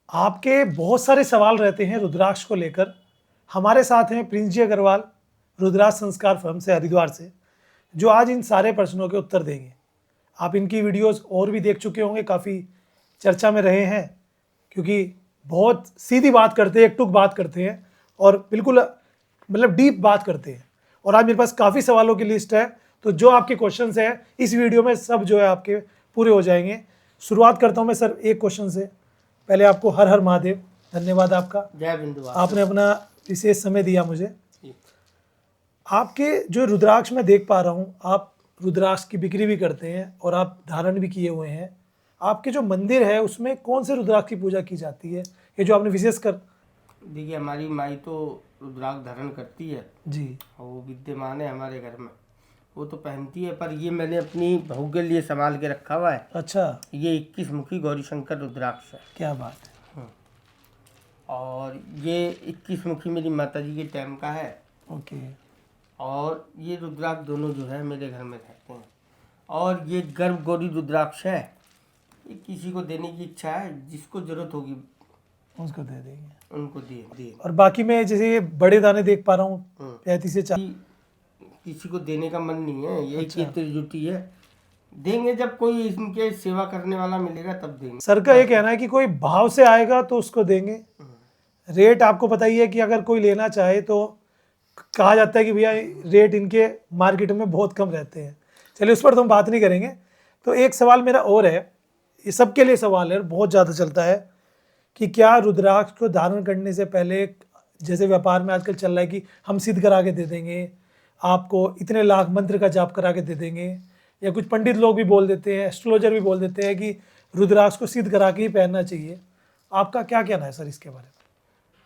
आपके बहुत सारे सवाल रहते हैं रुद्राक्ष को लेकर। हमारे साथ हैं प्रिंस जी अग्रवाल, रुद्राक्ष संस्कार फर्म से हरिद्वार से, जो आज इन सारे प्रश्नों के उत्तर देंगे। आप इनकी वीडियोस और भी देख चुके होंगे, काफ़ी चर्चा में रहे हैं, क्योंकि बहुत सीधी बात करते हैं, एक टुक बात करते हैं और बिल्कुल मतलब डीप बात करते हैं। और आज मेरे पास काफ़ी सवालों की लिस्ट है, तो जो आपके क्वेश्चंस हैं इस वीडियो में सब जो है आपके पूरे हो जाएंगे। शुरुआत करता हूं मैं सर एक क्वेश्चन से। पहले आपको हर हर महादेव, धन्यवाद आपका, जय बिंदु। आपने अपना विशेष समय दिया मुझे। आपके जो रुद्राक्ष में देख पा रहा हूँ, आप रुद्राक्ष की बिक्री भी करते हैं और आप धारण भी किए हुए हैं। आपके जो मंदिर है उसमें कौन से रुद्राक्ष की पूजा की जाती है, ये जो आपने विशेष कर? देखिए, हमारी माई तो रुद्राक्ष धारण करती है जी, और वो विद्यमान है हमारे घर में, वो तो पहनती है। पर ये मैंने अपनी बहू के लिए संभाल के रखा हुआ है। अच्छा, ये 21 मुखी गौरी शंकर रुद्राक्ष है। क्या बात है। और ये 21 मुखी मेरी माता जी के टाइम का है। ओके, और ये रुद्राक्ष दोनों जो है मेरे घर में रहते हैं। और ये गर्भ गौरी रुद्राक्ष है। ये किसी को देने की इच्छा है, जिसको जरूरत होगी उसको दे देंगे, उनको दे। और बाकी में जैसे ये बड़े दाने देख पा रहा हूँ 35 से 40। किसी को देने का मन नहीं है, ये अच्छा। त्रिजुटी है। देंगे जब कोई इनके सेवा करने वाला मिलेगा तब देंगे। सर का ये कहना है कि कोई भाव से आएगा तो उसको देंगे। रेट आपको पता ही है कि अगर कोई लेना चाहे तो कहा जाता है कि भैया रेट इनके मार्केट में बहुत कम रहते हैं। चलिए उस पर तो हम बात नहीं करेंगे। तो एक सवाल मेरा और है, ये सबके लिए सवाल है, बहुत ज़्यादा चलता है कि क्या रुद्राक्ष को धारण करने से पहले, जैसे व्यापार में आजकल चल रहा है कि हम सिद्ध करा के दे देंगे, आपको इतने लाख मंत्र का जाप करा के दे देंगे, या कुछ पंडित लोग भी बोल देते हैं, एस्ट्रोलॉजर भी बोल देते हैं कि रुद्राक्ष को सिद्ध करा के ही पहनना चाहिए। आपका क्या कहना है सर इसके बारे में?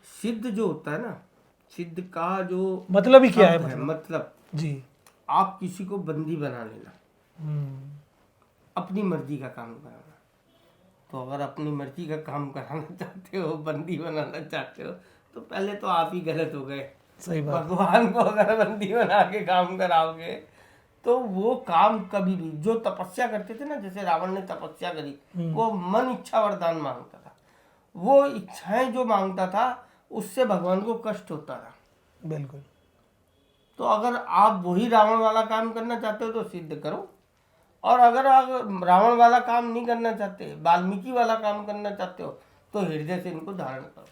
सिद्ध जो होता है ना, सिद्ध का जो मतलब ही क्या है? मतलब जी, आप किसी को बंदी बना लेना, अपनी मर्जी का काम कराना। तो अगर अपनी मर्जी का काम कराना चाहते हो, बंदी बनाना चाहते हो, तो पहले तो आप ही गलत हो गए। सही बात। भगवान को अगर बंदी बना के काम कराओगे तो वो काम कभी भी, जो तपस्या करते थे ना, जैसे रावण ने तपस्या करी, वो मन इच्छा वरदान मांगता था। वो इच्छाएं जो मांगता था उससे भगवान को कष्ट होता था। बिल्कुल। तो अगर आप वही रावण वाला काम करना चाहते हो तो सिद्ध करो, और अगर आप रावण वाला काम नहीं करना चाहते, वाल्मीकि वाला काम करना चाहते हो, तो हृदय से इनको धारण करो।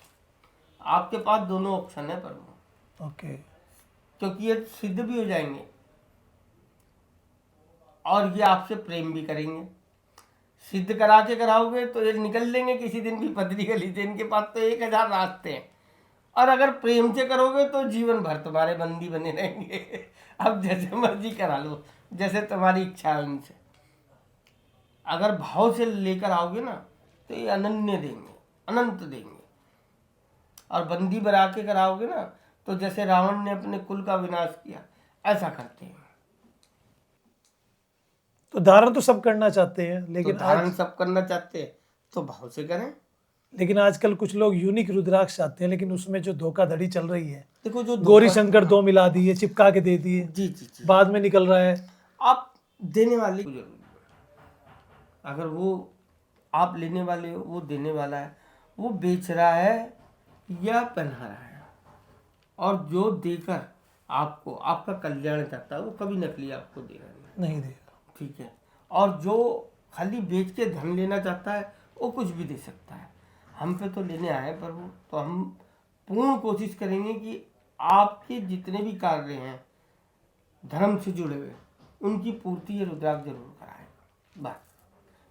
आपके पास दोनों ऑप्शन है प्रभु। ओके, क्योंकि ये सिद्ध भी हो जाएंगे और ये आपसे प्रेम भी करेंगे। सिद्ध करा के कराओगे तो ये निकल लेंगे किसी दिन भी पतली गली से, इनके पास तो 1000 रास्ते हैं। और अगर प्रेम से करोगे तो जीवन भर तुम्हारे बंदी बने रहेंगे। अब जैसे मर्जी करा लो, जैसे तुम्हारी इच्छा है उनसे। अगर भाव से लेकर आओगे ना तो ये अनन्य देंगे, अनंत देंगे। और बंदी बना के कराओगे ना तो जैसे रावण ने अपने कुल का विनाश किया, ऐसा करते हैं। तो धारण तो सब करना चाहते हैं, लेकिन तो धारण सब करना चाहते हैं तो भाव से करें। लेकिन आजकल कुछ लोग यूनिक रुद्राक्ष चाहते हैं, लेकिन उसमें जो धोखाधड़ी चल रही है, देखो, जो गौरी शंकर 2 मिला दिए, चिपका के दे दिए, जी, बाद में निकल रहा है। आप देने वाले, अगर वो आप लेने वाले हो, वो देने वाला है, वो बेच रहा है या पहना रहा है, और जो देकर आपको आपका कल्याण चाहता है वो कभी नकली आपको देगा नहीं देगा। ठीक है। और जो खाली बेच के धन लेना चाहता है वो कुछ भी दे सकता है। हम पे तो लेने आए प्रभु, तो हम पूर्ण कोशिश करेंगे कि आपके जितने भी कार्य हैं धर्म से जुड़े हुए, उनकी पूर्ति ये रुद्राक्ष जरूर कराएगा। बस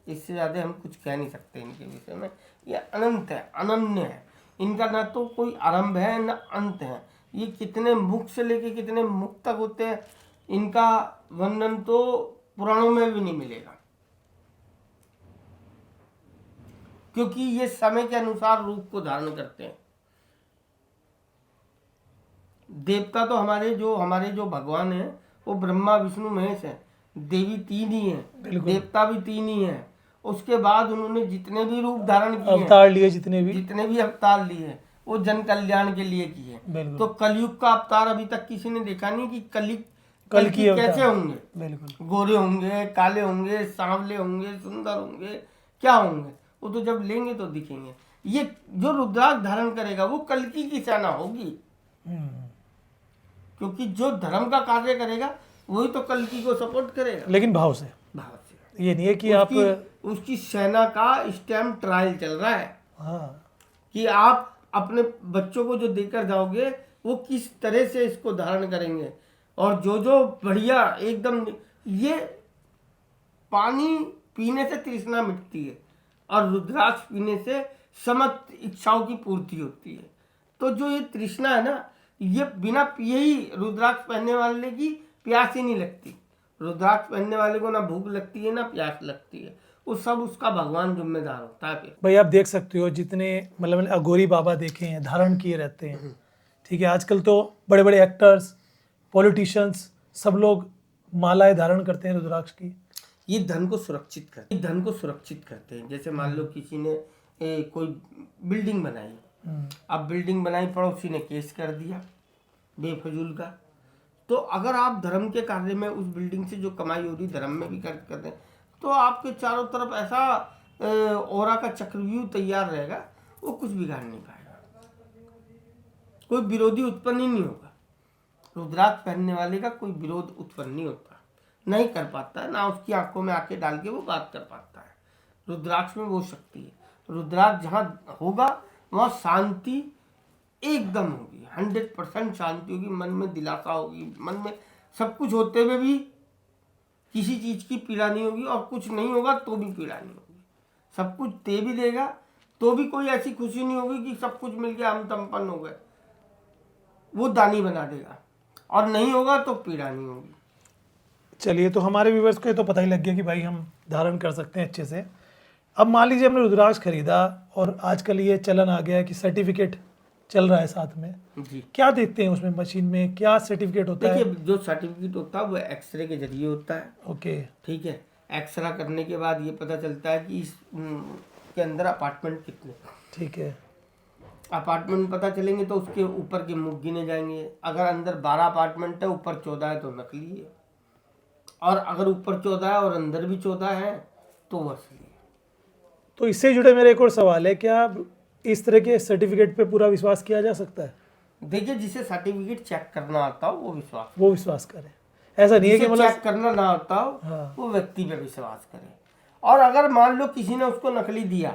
इससे ज़्यादा हम कुछ कह नहीं सकते इनके विषय में। ये अनंत है, अनन्य है। इनका ना तो कोई आरंभ है न अंत है। ये कितने मुख से लेके कितने मुख तक होते हैं, इनका वर्णन तो पुराणों में भी नहीं मिलेगा। क्योंकि ये समय के अनुसार रूप को धारण करते हैं। देवता तो हमारे जो भगवान हैं वो ब्रह्मा विष्णु महेश हैं। देवी 3 ही हैं, देवता भी 3 ही हैं। उसके बाद उन्होंने जितने भी रूप धारण किए, अवतार लिए, जितने भी अवतार लिए वो जन कल्याण के लिए किए। तो कलयुग का अवतार अभी तक किसी ने देखा नहीं कि कल की कैसे होंगे। बिल्कुल, गोरे होंगे, काले होंगे, सांवले होंगे, सुंदर होंगे, क्या होंगे, वो तो जब लेंगे तो दिखेंगे। ये जो रुद्राक्ष धारण करेगा वो कल्कि की सेना होगी, क्योंकि जो धर्म का कार्य करेगा वही तो कल्कि को सपोर्ट करेगा, लेकिन भाव से। भाव से। ये नहीं है कि आप उसकी सेना का इस टाइम ट्रायल चल रहा है, हाँ, कि आप अपने बच्चों को जो देकर जाओगे वो किस तरह से इसको धारण करेंगे। और जो बढ़िया एकदम, ये पानी पीने से तृष्णा मिटती है और रुद्राक्ष पीने से समस्त इच्छाओं की पूर्ति होती है। तो जो ये तृष्णा है ना, ये बिना पिए ही रुद्राक्ष पहनने वाले की प्यास ही नहीं लगती। रुद्राक्ष पहनने वाले को ना भूख लगती है ना प्यास लगती है, वो सब उसका भगवान जिम्मेदार होता है। फिर भाई आप देख सकते हो जितने मतलब मैंने अघोरी बाबा देखे हैं धारण किए रहते हैं, ठीक है। आजकल तो बड़े बड़े एक्टर्स, पॉलिटिशियंस, सब लोग मालाएं धारण करते हैं रुद्राक्ष की। ये धन को सुरक्षित करते हैं, धन को सुरक्षित करते हैं। जैसे मान लो किसी ने कोई बिल्डिंग बनाई, अब बिल्डिंग बनाई, पड़ोसी ने केस कर दिया बेफजूल का, तो अगर आप धर्म के कार्य में उस बिल्डिंग से जो कमाई हो रही धर्म में भी खर्च कर दें, तो आपके चारों तरफ ऐसा ओरा का चक्रव्यूह तैयार रहेगा, वो कुछ बिगाड़ नहीं पाएगा, कोई विरोधी उत्पन्न ही नहीं होगा। रुद्राक्ष पहनने वाले का कोई विरोध उत्पन्न नहीं होता, नहीं कर पाता है, ना उसकी आंखों में आंखें डाल के वो बात कर पाता है। रुद्राक्ष में वो शक्ति है। रुद्राक्ष जहाँ होगा वहाँ शांति एकदम होगी, 100% शांति होगी, मन में दिलासा होगी, मन में सब कुछ होते हुए भी किसी चीज की पीड़ा नहीं होगी, और कुछ नहीं होगा तो भी पीड़ा नहीं होगी। सब कुछ दे भी देगा तो भी कोई ऐसी खुशी नहीं होगी कि सब कुछ मिल गया हम संपन्न हो गए, वो दानी बना देगा, और नहीं होगा तो पीड़ा नहीं होगी। चलिए, तो हमारे व्यूवर्स को ये तो पता ही लग गया कि भाई हम धारण कर सकते हैं अच्छे से। अब मान लीजिए हमने रुद्राक्ष खरीदा और आजकल ये चलन आ गया है कि सर्टिफिकेट चल रहा है साथ में जी। क्या देखते हैं उसमें मशीन में, क्या सर्टिफिकेट होता है? देखिए, जो सर्टिफिकेट होता है वो एक्सरे के जरिए होता है। ओके, ठीक है। एक्सरा करने के बाद ये पता चलता है कि इस के अंदर अपार्टमेंट कितने, ठीक है। अपार्टमेंट पता चलेंगे तो उसके ऊपर के मुख गिने जाएंगे। अगर अंदर 12 अपार्टमेंट है, ऊपर 14 है तो नकली है, और अगर ऊपर 14 है और अंदर भी 14 है तो वो असली है। तो इससे जुड़े मेरा एक और सवाल है, क्या इस तरह के सर्टिफिकेट पे पूरा विश्वास किया जा सकता है? देखिए, जिसे सर्टिफिकेट चेक करना आता हो वो विश्वास करे, ऐसा नहीं है कि मतलब चेक करना ना आता हो हाँ। वो व्यक्ति पे विश्वास करे। और अगर मान लो किसी ने उसको नकली दिया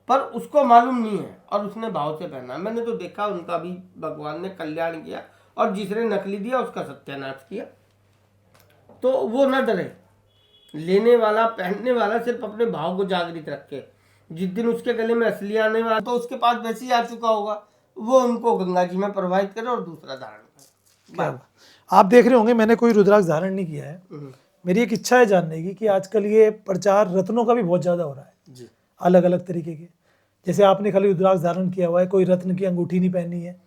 पर उसको मालूम नहीं है और उसने भाव से पहना, मैंने तो देखा उनका भी भगवान ने कल्याण किया, और जिसने नकली दिया उसका सत्यानाश किया। तो वो न डरे, लेने वाला पहनने वाला सिर्फ अपने भाव को जागृत रखे। जिस दिन उसके गले में असली आने वाला तो उसके पास वैसे ही आ चुका होगा, वो उनको गंगा जी में प्रवाहित करे और दूसरा धारण करे। आप देख रहे होंगे मैंने कोई रुद्राक्ष धारण नहीं किया है। मेरी एक इच्छा है जानने की कि आजकल ये प्रचार रत्नों का भी बहुत ज़्यादा हो रहा है जी। अलग अलग तरीके के। जैसे आपने खाली रुद्राक्ष धारण किया हुआ है, कोई रत्न की अंगूठी नहीं पहनी है,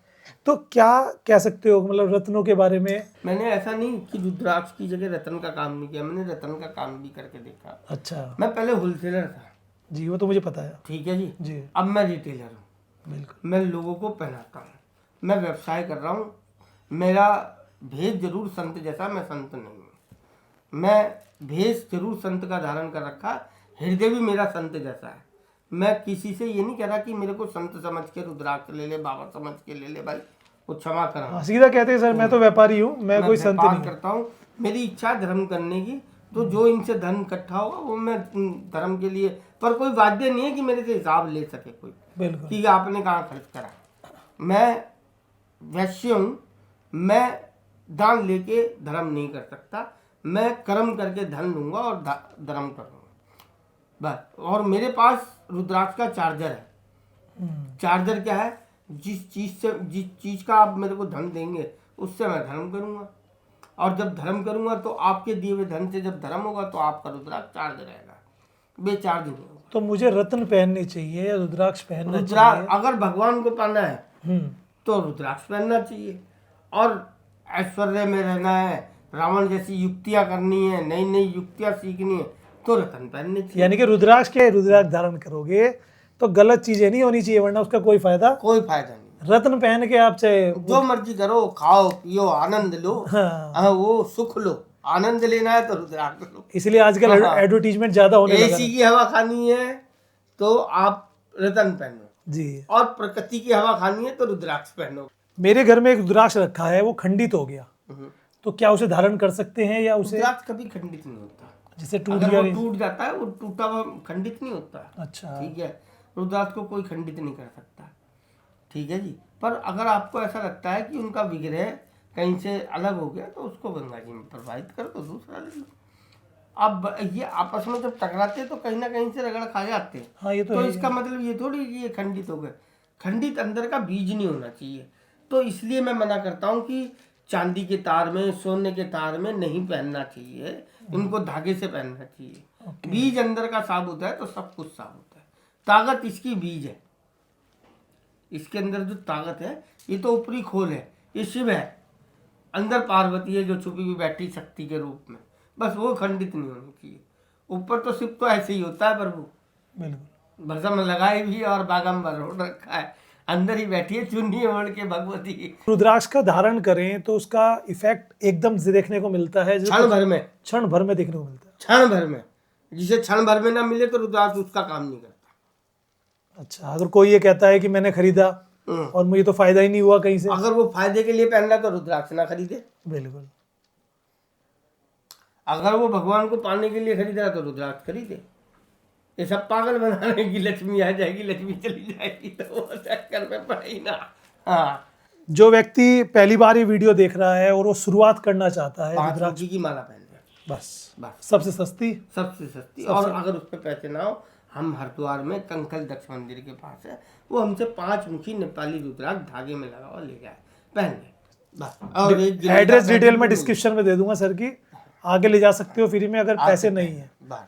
तो क्या कह सकते हो मतलब रत्नों के बारे में? मैंने ऐसा नहीं कि रुद्राक्ष की जगह रत्न का काम नहीं किया, मैंने रत्न का काम भी करके देखा। अच्छा, मैं पहले होलसेलर था जी, वो तो मुझे पता है। ठीक है जी। जी, अब मैं रिटेलर हूँ, बिल्कुल। मैं लोगों को पहनाता हूँ, मैं व्यवसाय कर रहा हूँ। मेरा भेष जरूर संत जैसा, मैं संत नहीं हूँ। मैं भेष जरूर संत का धारण कर रखा, हृदय भी मेरा संत जैसा है। मैं किसी से ये नहीं कह रहा कि मेरे को संत समझ के रुद्राक्ष ले ले, बाबा समझ के ले ले, भाई वो क्षमा करा। सीधा कहते हैं सर मैं तो व्यापारी हूँ, मैं कोई संत नहीं करता हूँ। मेरी इच्छा धर्म करने की, तो जो इनसे धन इकट्ठा होगा वो मैं धर्म के लिए, पर कोई वाद्य नहीं है कि मेरे से हिसाब ले सके कोई, बिल्कुल कि आपने कहाँ खर्च करा। मैं वैश्य हूँ, मैं दान लेके धर्म नहीं कर सकता, मैं कर्म करके धन लूंगा और धर्म करूंगा बस। और मेरे पास रुद्राक्ष का चार्जर है। चार्जर क्या है? जिस चीज का आप मेरे को धन देंगे उससे मैं धर्म करूंगा, और जब धर्म करूंगा तो आपके दिए हुए धन से जब धर्म होगा तो आपका रुद्राक्ष चार्ज रहेगा, बेचार्ज नहीं होगा। तो मुझे रत्न पहननी चाहिए या रुद्राक्ष पहनना चाहिए? अगर भगवान को पाना है तो रुद्राक्ष पहनना चाहिए, और ऐश्वर्य में रहना है, रावण जैसी युक्तियां करनी है, नई नई युक्तियां सीखनी है, तो रत्न पहनने चाहिए। यानी कि रुद्राक्ष धारण करोगे तो गलत चीजें नहीं होनी चाहिए, वरना उसका कोई फायदा नहीं। रत्न पहन के आप चाहे जो मर्जी करो, खाओ पियो आनंद लो, हाँ। वो सुख लो, आनंद लेना है तो रुद्राक्ष लो। इसलिए आजकल एडवर्टीजमेंट ज्यादा होने लगा। एसी की हवा खानी है तो आप रतन पहनो, जी। और प्रकृति की हवा खानी है तो रुद्राक्ष पहनो। मेरे घर में एक रुद्राक्ष रखा है, वो खंडित हो गया, हम्म। तो क्या उसे धारण कर सकते हैं या उसे रुद्राक्ष कभी खंडित नहीं होता, जिसे टूट अगर गया? वो टूट जाता है वो टूटा हुआ खंडित नहीं होता। अच्छा। ठीक है, रुद्राक्ष को कोई खंडित नहीं कर सकता। ठीक है जी, पर अगर आपको ऐसा लगता है कि उनका विग्रह कहीं से अलग हो गया तो उसको गंगा जी में प्रवाहित कर दो, दूसरा ले लो। अब ये आपस में जब टकराते हैं तो कहीं ना कहीं से रगड़ खा जाते हैं। हाँ, ये तो तो है। इसका मतलब ये थोड़ी कि ये खंडित हो गए, खंडित अंदर का बीज नहीं होना चाहिए। तो इसलिए मैं मना करता हूँ कि चांदी के तार में, सोने के तार में नहीं पहनना चाहिए, इनको धागे से पहनना चाहिए। बीज अंदर का साबुत है तो सब कुछ साबुत है। ताकत इसकी बीज है, इसके अंदर जो ताकत है ये तो ऊपरी खोल है, ये शिव है, अंदर पार्वती है जो छुपी हुई बैठी शक्ति के रूप में, बस वो खंडित नहीं होनी चाहिए। ऊपर तो शिव तो ऐसे ही होता है प्रभु, बिल्कुल। भस्म लगाई भी और बागंबर हो रखा है, अंदर ही बैठी है चुन्नी ओढ़ के भगवती। रुद्राक्ष का धारण करें तो उसका इफेक्ट एकदम से देखने को मिलता है, क्षण भर में, क्षण भर में देखने को मिलता है। क्षण भर में, जिसे क्षण भर में ना मिले तो रुद्राक्ष उसका काम नहीं करता। अच्छा, अगर कोई ये कहता है कि मैंने खरीदा और मुझे तो फायदा ही नहीं हुआ कहीं से, अगर वो फायदे के लिए पहन रहा तो रुद्राक्ष ना खरीदे। बिल्कुल। अगर वो भगवान को पाने के लिए खरीद रहा तो रुद्राक्ष खरीदे। ये सब पागल बनाने की लक्ष्मी आ जाएगी, लक्ष्मी चली जाएगी, तो वो चक्कर में पड़े ही ना। हाँ, जो व्यक्ति पहली बार ये वीडियो देख रहा है और वो शुरुआत करना चाहता है, 5 रुद्राक्ष मुखी की माला पहन ले, बस सबसे सस्ती, सबसे सस्ती। और अगर उस पर पैसे ना हो, हम हरिद्वार में कंकल दक्ष मंदिर के पास है, वो हमसे 5 मुखी नेपाली रुद्राक्ष धागे में लगा हुआ ले जाए, पहन ले बस। और एक एड्रेस डिटेल में डिस्क्रिप्शन में दे दूंगा सर की, आगे ले जा सकते हो फ्री में अगर पैसे नहीं है। बस।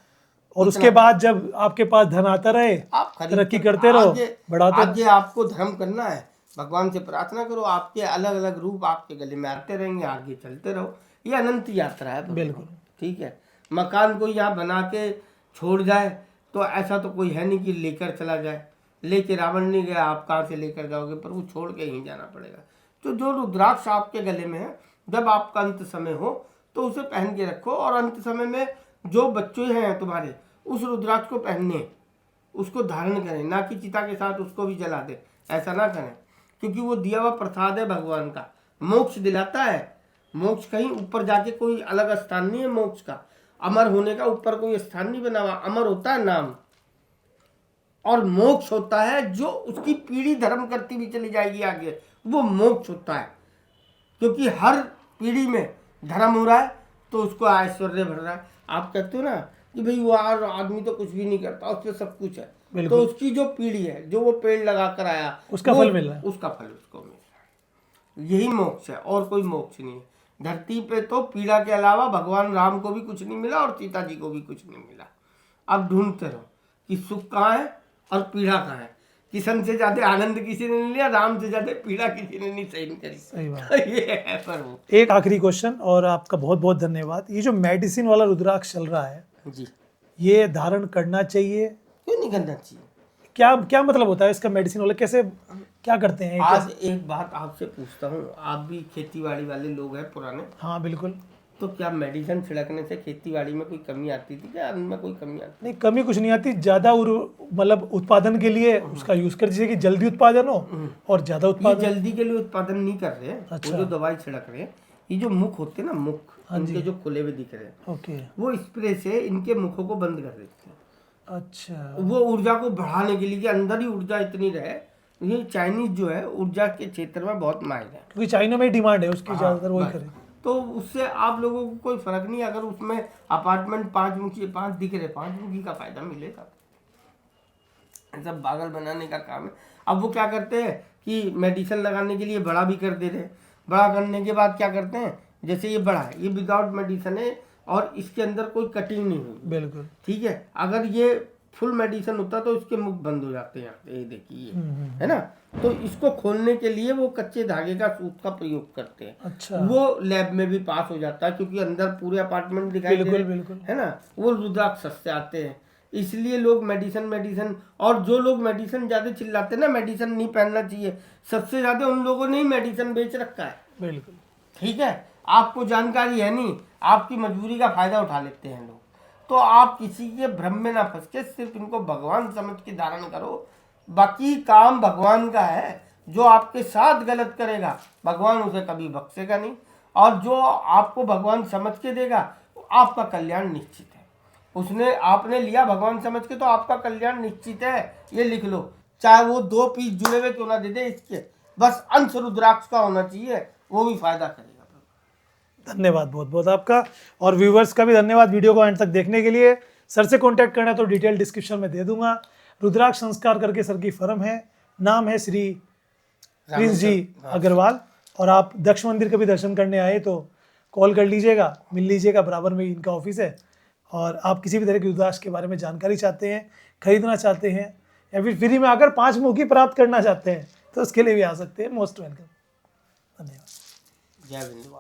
और उसके बाद जब आपके पास धन आता रहे, आप तरक्की करते रहो, बढ़ाते। आगे आपको धर्म करना है, भगवान से प्रार्थना करो, आपके अलग अलग रूप आपके गले में आते रहेंगे, आगे चलते रहो। ये अनंत यात्रा है। बिल्कुल। ठीक है, मकान कोई यहाँ बना के छोड़ जाए तो ऐसा तो कोई है नहीं कि लेकर चला जाए, लेके रावण नहीं गया, आप कहाँ से लेकर जाओगे, पर वो छोड़ के ही जाना पड़ेगा। तो जो रुद्राक्ष आपके गले में है, जब आपका अंत समय हो तो उसे पहन के रखो, और अंत समय में जो बच्चे हैं तुम्हारे उस रुद्राक्ष को पहनने, उसको धारण करें, ना कि चिता के साथ उसको भी जला दे, ऐसा ना करें, क्योंकि वो दिया हुआ प्रसाद है भगवान का, मोक्ष दिलाता है। मोक्ष कहीं ऊपर जाके कोई अलग स्थान नहीं है मोक्ष का, अमर होने का ऊपर कोई स्थान नहीं बना हुआ, अमर होता है नाम, और मोक्ष होता है जो उसकी पीढ़ी धर्म करती भी चली जाएगी आगे, वो मोक्ष होता है। क्योंकि हर पीढ़ी में धर्म हो रहा है तो उसको ऐश्वर्य बढ़ रहा है। आप कहते हो ना कि भाई वो आदमी तो कुछ भी नहीं करता, उसमें सब कुछ है, तो उसकी जो पीढ़ी है, जो वो पेड़ लगा कर आया, उसका फल मिल रहा है, उसका फल उसको मिल रहा है। यही मोक्ष है, और कोई मोक्ष नहीं है। धरती पे तो पीड़ा के अलावा भगवान राम को भी कुछ नहीं मिला और सीता जी को भी कुछ नहीं मिला। अब ढूंढते रहो कि सुख कहाँ है और पीड़ा कहाँ है। किशन से ज्यादा आनंद किसी ने नहीं लिया, राम से ज्यादा पीड़ा किसी ने नहीं सहन करी। सही बात। ये है प्रभु। एक आखिरी क्वेश्चन, और आपका बहुत बहुत धन्यवाद। ये जो मेडिसिन वाला रुद्राक्ष चल रहा है जी, ये धारण करना चाहिए, क्यों नहीं करना चाहिए? क्या क्या मतलब होता है इसका? मेडिसिन वाले कैसे क्या करते हैं? आज एक बात आपसे पूछता हूँ, आप भी खेतीबाड़ी वाले लोग हैं पुराने। हाँ बिल्कुल। तो क्या मेडिसिन छिड़कने से खेतीबाड़ी में कोई कमी आती थी? क्या अन्न में कोई कमी आती? नहीं, कमी कुछ नहीं आती, ज्यादा मतलब उत्पादन के लिए उसका यूज कर, जैसे कि जल्दी उत्पादन हो और ज्यादा ये उत्पादन। जल्दी के लिए उत्पादन नहीं कर रहे हैं। अच्छा। वो जो दवाई छिड़क रहे हैं, ये जो मुख होते हैं ना, मुख इनके जो खुले हुए दिख रहे हैं, ओके। वो स्प्रे से इनके मुखों को बंद कर देते हैं। अच्छा। वो ऊर्जा को बढ़ाने के लिए कि अंदर ही ऊर्जा इतनी रहे। ये चाइनीज जो है ऊर्जा के क्षेत्र में बहुत माहिर है, क्योंकि चाइना में डिमांड है उसकी, ज्यादातर वही करे। तो उससे आप लोगों को कोई फर्क नहीं। अगर उसमें अपार्टमेंट 5 मुखी 5 दिख रहे, 5 मुखी का फायदा मिलेगा। सब पागल बनाने का काम है। अब वो क्या करते हैं कि मेडिसिन लगाने के लिए बड़ा भी कर दे रहे। बड़ा करने के बाद क्या करते हैं, जैसे ये बड़ा है, ये विदाउट मेडिसिन है और इसके अंदर कोई कटिंग नहीं हुई। बिल्कुल। ठीक है, अगर ये फुल मेडिसिन होता तो इसके मुख बंद हो जाते हैं, ये देखिए, है ना। तो इसको खोलने के लिए वो कच्चे धागे का सूत का प्रयोग करते हैं। अच्छा। वो लैब में भी पास हो जाता है, क्योंकि अंदर पूरे अपार्टमेंट दिखाई दे रहे हैं, है ना। वो रुद्राक्ष सस्ते आते हैं, इसलिए लोग मेडिसिन। और जो लोग मेडिसिन ज्यादा चिल्लाते हैं ना, मेडिसिन नहीं पहनना चाहिए, सबसे ज्यादा उन लोगों ने ही मेडिसिन बेच रखा है। बिल्कुल। ठीक है, आपको जानकारी है नहीं, आपकी मजबूरी का फायदा उठा लेते हैं लोग। तो आप किसी के भ्रम में ना फंस के सिर्फ इनको भगवान समझ के धारण करो, बाकी काम भगवान का है। जो आपके साथ गलत करेगा भगवान उसे कभी बख्शेगा नहीं, और जो आपको भगवान समझ के देगा आपका कल्याण निश्चित है। उसने आपने लिया भगवान समझ के तो आपका कल्याण निश्चित है, ये लिख लो। चाहे वो 2 पीस जुड़े हुए क्यों ना दे दे, इसके बस अंश रुद्राक्ष का होना चाहिए, वो भी फायदा करेगा। धन्यवाद बहुत बहुत आपका, और व्यूवर्स का भी धन्यवाद वीडियो को एंड तक देखने के लिए। सर से कांटेक्ट करना तो डिटेल डिस्क्रिप्शन में दे दूंगा। रुद्राक्ष संस्कार करके सर की फर्म है, नाम है श्री प्रिंस जी अग्रवाल। और आप दक्ष मंदिर के भी दर्शन करने आए तो कॉल कर लीजिएगा, मिल लीजिएगा, बराबर में ही इनका ऑफिस है। और आप किसी भी तरह की रुद्राक्ष के बारे में जानकारी चाहते हैं, खरीदना चाहते हैं, या फिर फ्री में आकर 5 मुखी प्राप्त करना चाहते हैं तो उसके लिए भी आ सकते हैं। Most welcome. धन्यवाद। जय हिंद।